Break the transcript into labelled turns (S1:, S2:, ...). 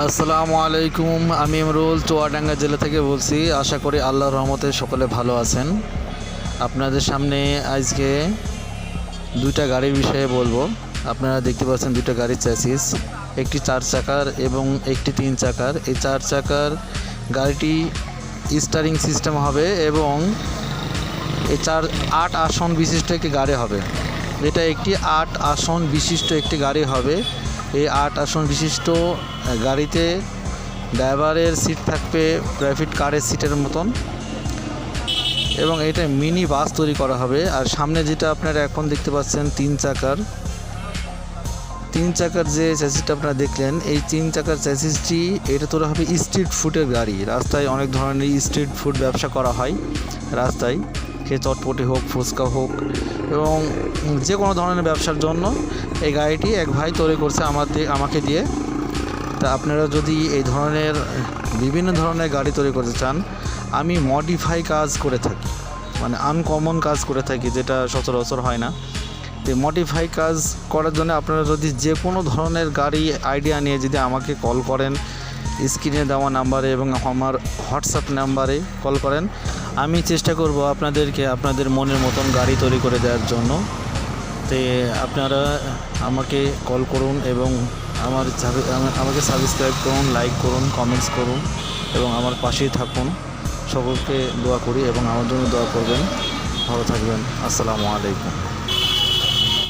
S1: আসসালামু আলাইকুম। আমি ইমরুল চুয়াডাঙ্গা জেলা থেকে বলছি। আশা করি আল্লাহর রহমতে সকলে ভালো আছেন। আপনাদের সামনে আজকে দুইটা গাড়ির বিষয়ে বলবো। আপনারা দেখতে পাচ্ছেন দুইটা গাড়ির চ্যাসিস, একটি 4 চাকার এবং একটি 3 চাকার। এই 4 চাকার গাড়িটি স্টিয়ারিং সিস্টেম হবে এবং এই 8 আসন বিশিষ্ট একটি গাড়ি হবে। এটা একটি 8 আসন বিশিষ্ট একটি গাড়ি হবে। এই 8 আসন বিশিষ্ট গাড়িতে ড্রাইভারের সিট থাকবে প্রাইভেট কারের সিটের মতন এবং এটা মিনি বাস তৈরি করা হবে। আর সামনে যেটা আপনারা এখন দেখতে পাচ্ছেন 3 চাকার যে চ্যাসিসটা আপনারা দেখলেন, এই 3 চাকার চ্যাসিসটি এটা তোলা হবে স্ট্রিট ফুডের গাড়ি। রাস্তায় অনেক ধরনের স্ট্রিট ফুড ব্যবসা করা হয় রাস্তায়, সে চটপটি হোক, ফুচকা হোক এবং যে কোনো ধরনের ব্যবসার জন্য এই গাড়িটি এক ভাই তৈরি করছে আমাকে দিয়ে। তা আপনারা যদি এই ধরনের বিভিন্ন ধরনের গাড়ি তৈরি করতে চান, আমি মডিফাই কাজ করে থাকি, মানে আনকমন কাজ করে থাকি, যেটা সচরাচর হয় না। তো মডিফাই কাজ করার জন্য আপনারা যদি যে কোনো ধরনের গাড়ি আইডিয়া নিয়ে যদি আমাকে কল করেন, স্ক্রিনে দেওয়া নাম্বারে এবং আমার হোয়াটসঅ্যাপ নাম্বারে কল করেন, আমি চেষ্টা করব আপনাদেরকে আপনাদের মনের মতন গাড়ি তৈরি করে দেওয়ার জন্য। তো আপনারা আমাকে কল করুন এবং আমাকে সাবস্ক্রাইব করুন, লাইক করুন, কমেন্টস করুন এবং আমার পাশেই থাকুন। সকলকে দোয়া করি এবং আমার জন্য দোয়া করবেন। ভালো থাকবেন। আসসালামু আলাইকুম।